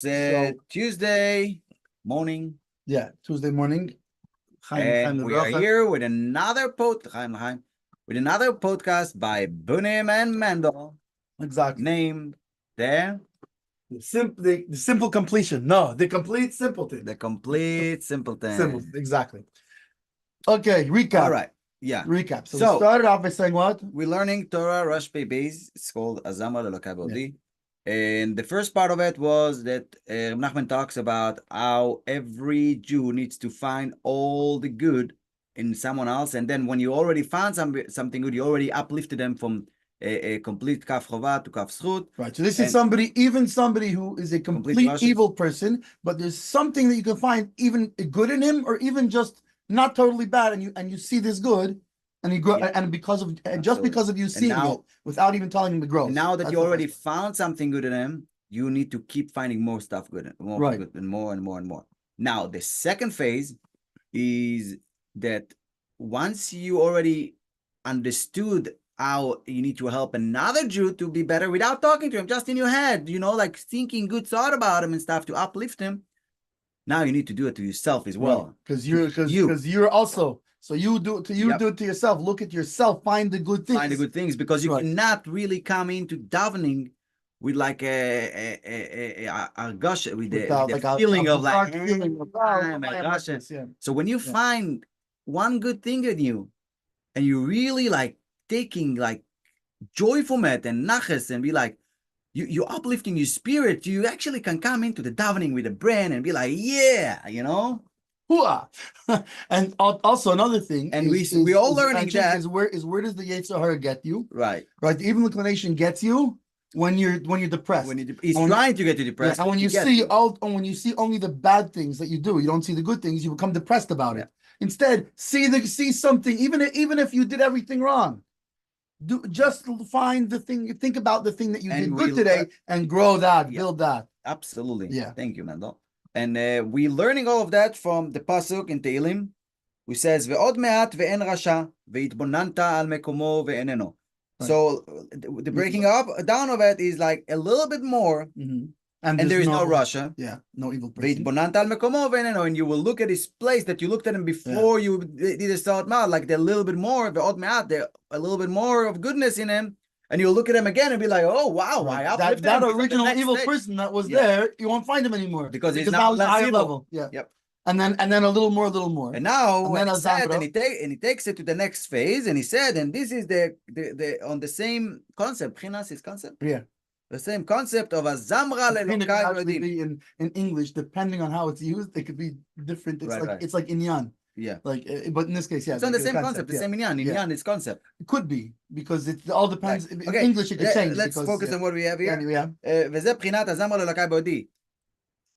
So Tuesday morning, Tuesday morning. and we are here with another podcast by Bunim and Mendel, Exactly. named the simple completion. No, the complete simpleton. The Complete Simpleton. Simple, exactly. Okay, recap. All right, yeah. Recap. So we started off by saying what? We're learning Torah Rosh Pei Beis. It's called Azamra Lelokai Bodi. And the first part of it was that Nachman talks about how every Jew needs to find all the good in someone else. And then when you already found something good, you already uplifted them from a complete kaf chova to kaf zchut. Right. So this is somebody who is a complete evil person, but there's something that you can find even good in him, or even just not totally bad, and you see this good. And you grow, and because of you seeing it without even telling him to grow. Now that you already found something good in him, you need to keep finding more stuff good, good, and more and more and more. Now the second phase is that once you already understood how you need to help another Jew to be better without talking to him, just in your head, like thinking good thought about him and stuff to uplift him. Now you need to do it to yourself as well, because you're also. So you do it to yourself. Look at yourself. Find the good things. Find the good things, because you cannot really come into davening with like a gush, with the feeling of like gosh. So when you find one good thing in you, and you really like taking like joy from it and naches, and be like you're uplifting your spirit, you actually can come into the davening with a brain and be like, And also another thing, and we're all learning that is where does the Yetzer Hara get you? Right. The evil inclination gets you when you're depressed. He's trying to get you depressed. And when you see only the bad things that you do, you don't see the good things, you become depressed about it. Instead, see something, even if you did everything wrong. Just find the thing, think about the thing that you did good today, and grow that, build that. Absolutely. Thank you, Mendel. And we're learning all of that from the pasuk in Tehillim, which says, "Ve'od me'at ve'en rasha ve'itbonanta al mekomo ve'eneno." So the breaking up down of it is like a little bit more, and there is no rasha. No evil person. Ve'itbonanta al mekomo ve'eneno, and you will look at this place that you looked at him before you did a start mouth, like they're a little bit more ve'od me'at, there a little bit more of goodness in him. And you'll look at him again and be like, "Oh wow, that original evil person that was there, you won't find him anymore because he's now higher level." And then a little more. And now, and he takes it to the next phase, and he said, and this is the on the same concept. Chinas is concept. The same concept of a zamra lelokai. In English, depending on how it's used, it could be different. It's like inyan. But in this case, it's on the same concept, the same inyan. Inyan is concept. It could be, because it all depends. In English, it could change. Let's focus on what we have here. וזה בחינת הזמר ללוקאי בעודי.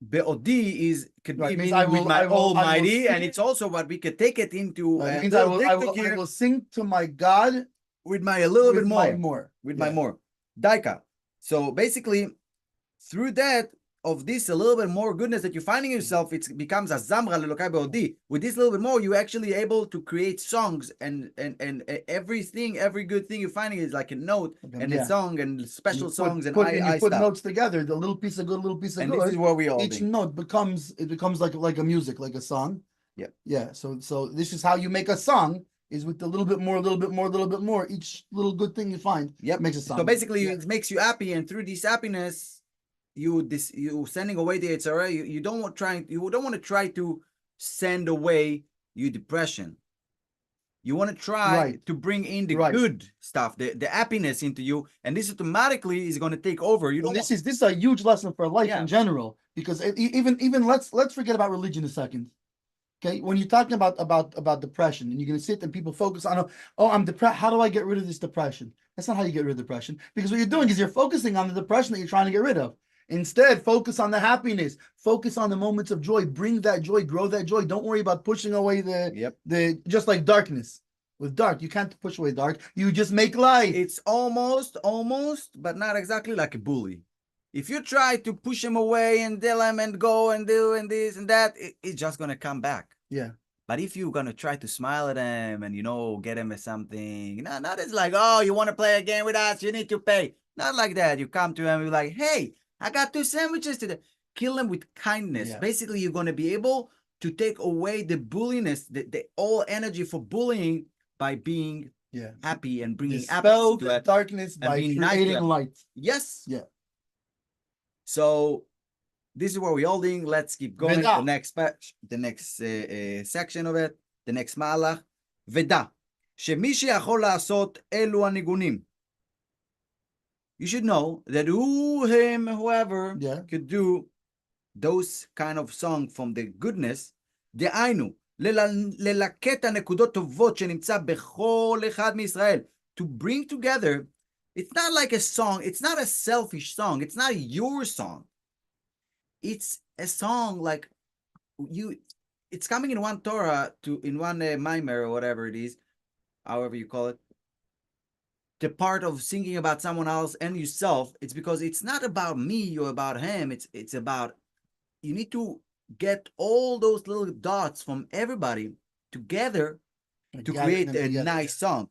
בעודי could be meaning with my Almighty, and it's also what we could take it into. It means I will sing to my God with my a little bit more. With my more. Daika. So basically, through that, of this a little bit more goodness that you're finding yourself, it becomes a zamra lelokai be'odi. With this little bit more, you're actually able to create songs, and everything, every good thing you're finding is like a note and a song and special songs and you put notes together, the little piece of good, little piece of good. And this is what we all each note becomes like a music, like a song. So this is how you make a song, is with a little bit more, each little good thing you find makes a song. So basically it makes you happy, and through this happiness, you sending away the Yetzer Hara. You don't want to try to send away your depression. You want to try to bring in the good stuff, the happiness into you, and this automatically is going to take over. This is a huge lesson for life in general, because even let's forget about religion a second. Okay, when you're talking about depression, and you're going to sit and people focus on, I'm depressed. How do I get rid of this depression? That's not how you get rid of depression, because what you're doing is you're focusing on the depression that you're trying to get rid of. Instead, focus on the happiness. Focus on the moments of joy. Bring that joy. Grow that joy. Don't worry about pushing away the just like darkness. With dark, you can't push away dark. You just make light. It's almost, but not exactly like a bully. If you try to push him away and tell him and go and do and this and that, it's just gonna come back. But if you're gonna try to smile at him and get him something, not it's like, oh, you want to play a game with us, you need to pay. Not like that. You come to him, you're like, hey, I got 2 sandwiches today. kill them with kindness. Yeah. Basically, you're going to be able to take away the bulliness, the all energy for bullying by being happy and bringing dispel to it darkness by creating light. Yes. Yeah. So this is where we're holding. Let's keep going. Veda. The next section of it, the next מהלך. ודע, שמי שיכול לעשות אלו הניגונים. You should know that whoever could do those kind of song from the goodness, דהיינו, ללקט הנקודות טובות שנמצא בכל אחד מישראל, to bring together, it's not like a song, it's not a selfish song, it's not your song. It's a song like it's coming in one Torah, in one mimer or whatever it is, however you call it, the part of singing about someone else and yourself. It's because it's not about me or about him. It's about, you need to get all those little dots from everybody together to create a nice song.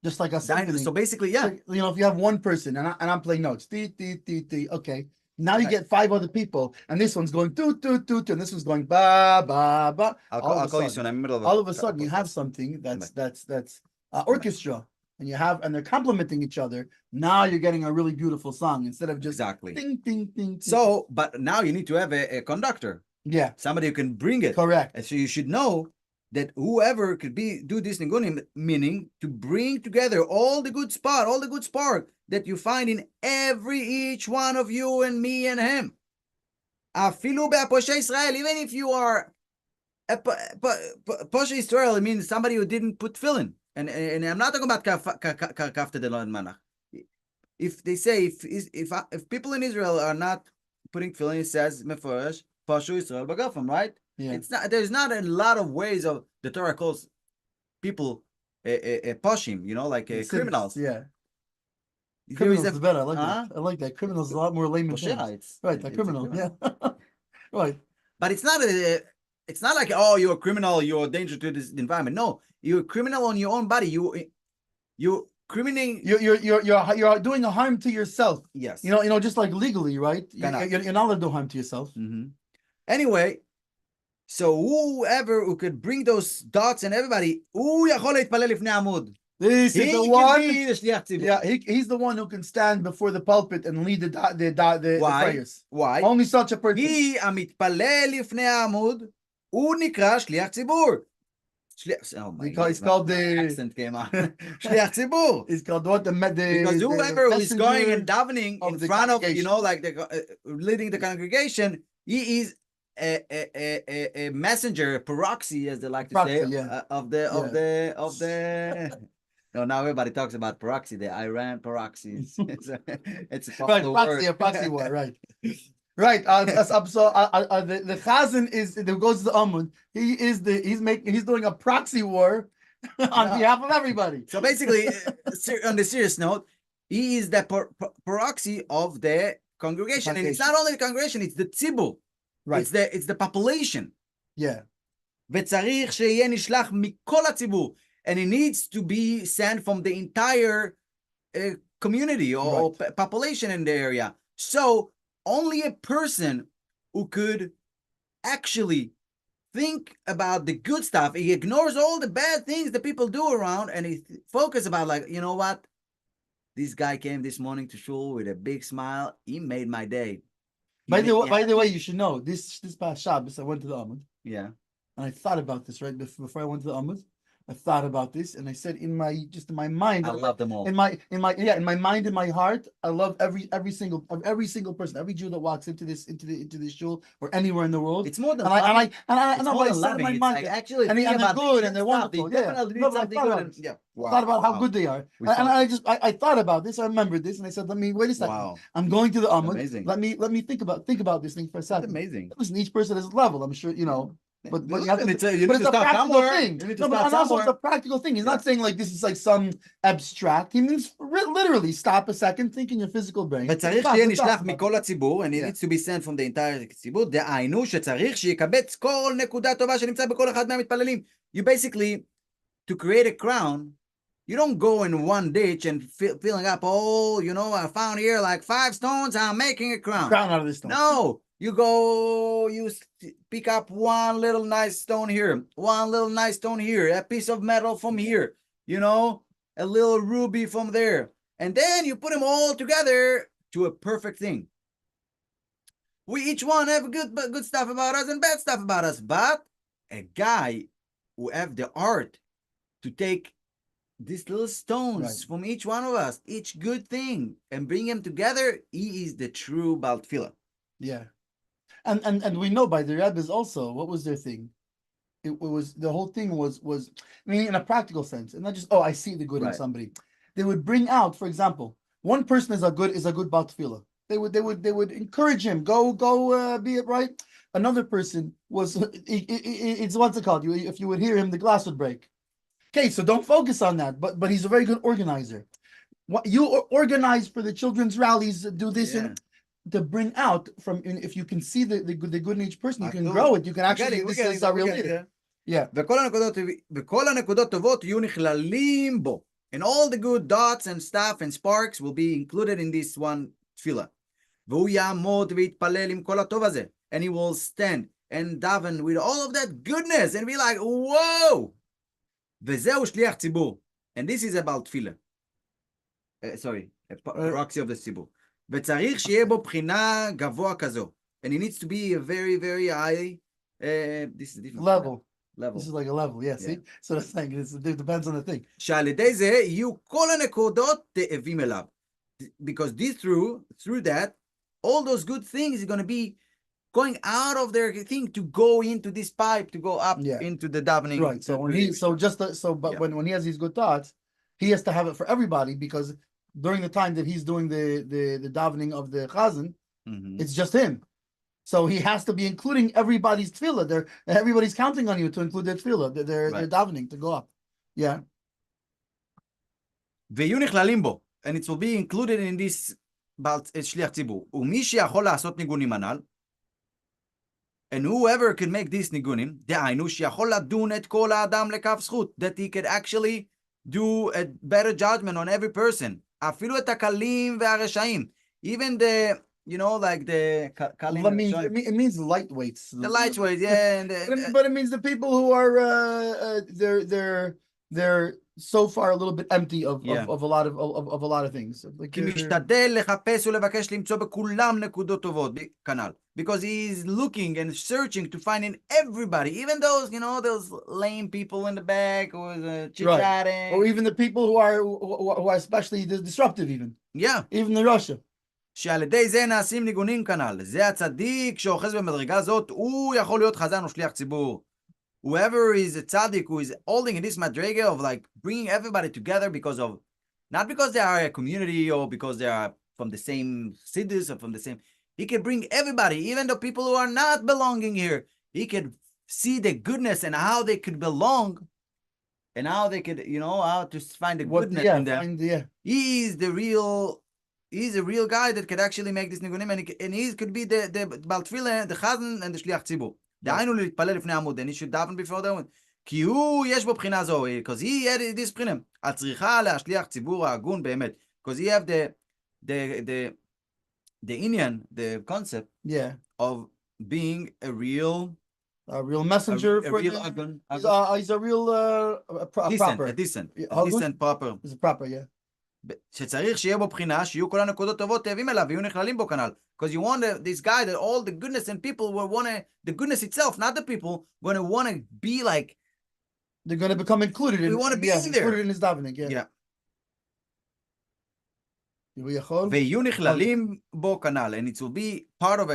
Just like a symphony. So basically, yeah. So, if you have one person and I'm playing notes, okay. Now you get 5 other people, and this one's going do, and this one's going ba ba ba. I'll call you soon. I'm in the middle of all of a sudden you have something that's orchestra, and they're complementing each other. Now you're getting a really beautiful song instead of just ding ding ding. So, but now you need to have a conductor. Yeah, somebody who can bring it. Correct. And so you should know that whoever could do this nigunim, meaning to bring together all the good spark that you find in each one of you and me and him. Afilu be'poshe Israel, even if you are a poshe Israel, it means somebody who didn't put tefillin. And I'm not talking about kafta de lo manach. If they say if people in Israel are not putting tefillin, it says meforesh poshu Israel bagafam, right? Yeah. It's not. There's not a lot of ways of the Torah calls people poshim, like criminals. Yeah. Criminals is better. I like that. I like that. Criminals is a lot more layman terms. Right, a criminal. Yeah. Right. But it's not like, oh, you're a criminal, you're a danger to this environment. No, you're a criminal on your own body. You're criminating. You're doing a harm to yourself. Yes. Just like legally, right? You're not allowed to do harm to yourself. Mm-hmm. Anyway, so whoever who could bring those dots and everybody, this is the one. Yeah, he's the one who can stand before the pulpit and lead the prayers. Why? Only such a person. He's called the accent came on. Shliach tzibur. He's called what because whoever is going and davening in front of like leading the congregation, he is a messenger, a proxy, as they like to say, of the. No, now everybody talks about proxy, the Iran proxies. It's a popular word. A proxy war, right? Right. So the Chazan goes to the Amud. He's doing a proxy war on behalf of everybody. So basically, on the serious note, he is the proxy of the congregation, and it's not only the congregation; it's the tzibur. Right. It's the population. Yeah. וצריך שיהיה נשלח מכל הציבור. And it needs to be sent from the entire community or population in the area. So only a person who could actually think about the good stuff, he ignores all the bad things that people do around, and he focuses about like, you know what? This guy came this morning to shul with a big smile. He made my day. By the way, you should know this past Shabbos I went to the Amud. Yeah. And I thought about this right before I went to the Amud. I thought about this, and I said in my mind, I love them all. In my mind, in my heart, I love every single person, every Jew that walks into this shul or anywhere in the world. It's more than I actually, and they're good and they're wonderful. Yeah, wow. Thought about how good they are, and I thought about this. I remembered this, and I said, wait a second. Wow. I'm going to the Amud. Let me think about this thing for a second. That's amazing. Listen, each person has a level. I'm sure But it's a practical thing. Also it's a practical thing. He's not saying like this is like some abstract. He means literally stop a second, think in your physical brain. וצריך שיהיה נשלח מכל הציבור, and it needs to be sent from the entire ציבור. דהיינו שצריך שיקבץ כל נקודה טובה שנמצא בכל אחד מהמתפללים. You basically, to create a crown, you don't go in one ditch and filling up, I found here like 5 stones, I'm making a crown. Crown out of this stone. No. You go, you pick up one little nice stone here, one little nice stone here, a piece of metal from here, you know, a little ruby from there. And then you put them all together to a perfect thing. We each one have good stuff about us and bad stuff about us. But a guy who have the art to take these little stones from each one of us, each good thing, and bring them together, he is the true Baal Tefillah. Yeah. And we know by the rabbis also, what was their thing? It was, the whole thing was I mean, in a practical sense, and not just, I see the good in somebody. They would bring out, for example, one person is a good Baal Tefillah. They would encourage him, go be it right. Another person was, it's what's it called? If you would hear him, the glass would break. Okay, so don't focus on that. But he's a very good organizer. What you organize for the children's rallies, do this and to bring out from, if you can see the good in each person, you can grow it. You can actually, this is a real leader. Yeah. וכל הנקודות טובות יהיו נכללים בו. And all the good dots and stuff and sparks will be included in this one tefillah. והוא יעמוד ויתפלל עם כל הטוב הזה. And he will stand and daven with all of that goodness and be like, whoa! וזהו שליח ציבור. And this is about tefillah. Sorry, a proxy of the ציבור. וצריך שיהיה בו בחינה גבוה כזו. And it needs to be a very, very high, this is a different level. Level. This is like a level, see? So that's thing, it depends on the thing. שעל ידי זה יהיו כל הנקודות תאבים אליו. Because through that, all those good things are going to be going out of their thing to go into this pipe, to go up into the davening. Right. So when when he has these good thoughts, he has to have it for everybody, because during the time that he's doing the davening of the chazan, it's just him. So he has to be including everybody's tefillah. Everybody's counting on you to include their tefillah, their davening to go up. Yeah. ויהיו נכללים בו, and it will be included in this שליח ציבור. ומי שיכול לעשות ניגונים הנ"ל, and whoever can make these ניגונים, דהיינו שיכול לדון את כל האדם לכף זכות, that he could actually do a better judgment on every person. אפילו את הקלים והרשעים. Even the, like the it means the lightweights. The lightweights, yeah. But it means the people who are they're so far a little bit empty of a lot of things. כי משתדל לחפש ולבקש למצוא בכולם נקודות טובות, כנ"ל. Because he's looking and searching to find in everybody, even those, those lame people in the back or chit-chatting. Or even the people who are especially disruptive even. Yeah. Even in Russia. שעל ידי זה נעשים ניגונים כנ"ל. זה הצדיק שאוחז במדרגה זאת, הוא יכול להיות חזן או שליח ציבור. Whoever is a tzaddik who is holding in this madrega of like bringing everybody together not because they are a community or because they are from the same Chassidus or from the same, he can bring everybody, even the people who are not belonging here. He can see the goodness and how they could belong and how they could, how to find the goodness in them. He's a real guy that could actually make this nigunim, and he could be the Baal Tefillah, the Chazan, and the Shliach Tzibur. דהיינו להתפלל לפני עמוד, and he should daven before the עמוד. כי הוא, יש בו בחינה זו, because he had this בחינה. הצריכה להשליח ציבור ההגון באמת. Because he have the Indian, the concept of being a real messenger, a real agun. He's a real proper. Decent, proper. He's a proper, שצריך שיהיה בו בחינה, שיהיו כל הנקודות טובות תאבים אליו, ויהיו נכללים בו כנ"ל. Because you want this guy that all the goodness and people will want to, the goodness itself, not the people, going to want to be like, they're going to become included in, we want to be in there. Included in his davening, ויהיו נכללים בו כנ"ל, and it will be part of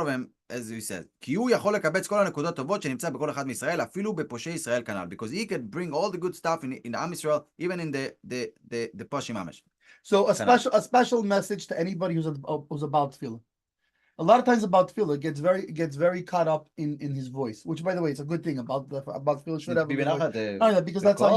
him, as you said. כי הוא יכול לקבץ כל הנקודות טובות שנמצא בכל אחד מישראל, אפילו בפושעי ישראל כנ"ל. Because he could bring all the good stuff in Am Yisrael, even in the Poshim Amish. So a special message to anybody who's about tefillah. A lot of times about tefillah gets very caught up in his voice, which by the way, it's a good thing about tefillah should have because that's how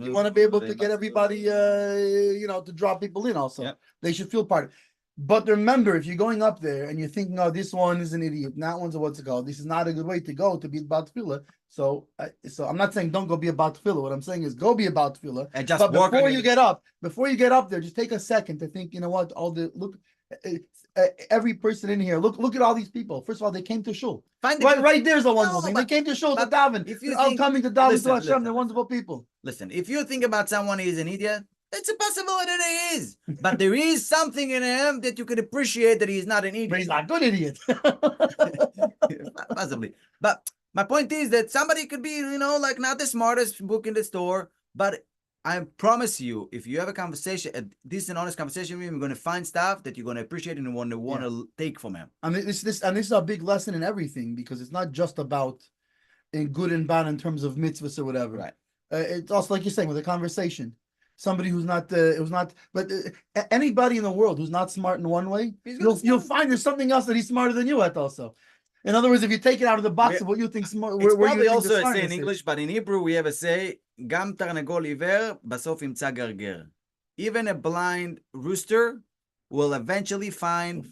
you want to be able to get everybody to draw people in also. They should feel part. But remember, if you're going up there and you're thinking, oh, this one is an idiot, that one's what's it called, this is not a good way to go to be about tefillah. So I'm not saying don't go be about tefillah. What I'm saying is go be about tefillah. And just but before you get up there, just take a second to think, you know what, every person in here. Look at all these people. First of all, they came to shul. Find Right there's a wonderful thing. They came to shul to daven. If you They're all coming to daven to Hashem. They're wonderful people. Listen, if you think about someone who is an idiot, it's a possibility that he is. But there is something in him that you can appreciate that he's not an idiot. But he's not a good idiot. Possibly. But my point is that somebody could be, like not the smartest book in the store, but I promise you, if you have a conversation, a decent, honest conversation with him, you're going to find stuff that you're going to appreciate and want to take from him. I mean, this is a big lesson in everything, because it's not just about in good and bad in terms of mitzvahs or whatever. Right. It's also, like you're saying, with a conversation. Somebody who's not, but anybody in the world who's not smart in one way, you'll find there's something else that he's smarter than you at also. In other words, if you take it out of the box of what you think smart, it's probably also a say in English, but in Hebrew we have a say, גם תרנגול עיוור בסוף ימצא גרגר. Even a blind rooster will eventually find,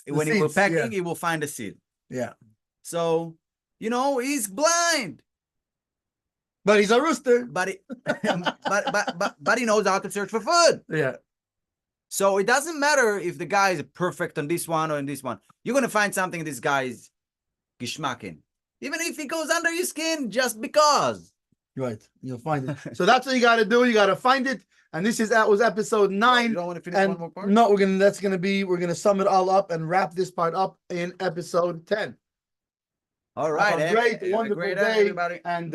when he was pecking, he will find a seed. Yeah. So, he's blind. But he's a rooster. But he knows how to search for food. Yeah. So it doesn't matter if the guy is perfect on this one or in this one. You're going to find something this guy's geschmack. Even if he goes under your skin just because. Right. You'll find it. So that's what you got to do. You got to find it. And that was episode 9. You don't want to finish one more part? No, we're going to sum it all up and wrap this part up in episode 10. All right. Great, wonderful day, everybody. And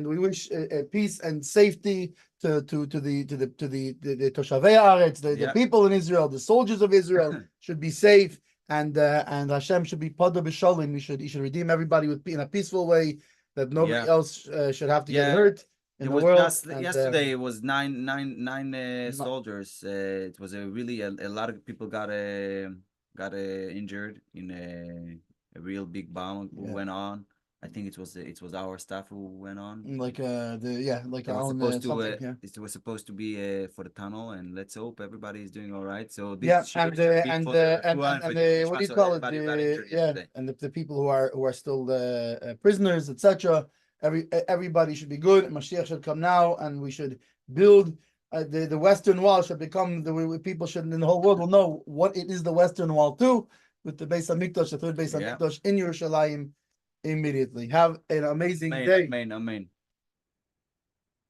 we wish peace and safety to the Toshavei Haaretz, the people in Israel, the soldiers of Israel should be safe, and Hashem should be pada b'shalom. He should redeem everybody in a peaceful way, that nobody else should have to get hurt in the world. Yesterday it was nine soldiers. It was a lot of people got injured in a real big bomb went on. I think it was our staff who went on. It was supposed to be for the tunnel, and let's hope everybody is doing all right. So this what do you call it? And the people who are still prisoners, etc. Everybody should be good. Mashiach should come now, and we should build. The Western Wall should become people should in the whole world will know what it is, the Western Wall too, with the Beis HaMikdash, the third Beis HaMikdash in Yerushalayim immediately. Have an amazing day. Amen.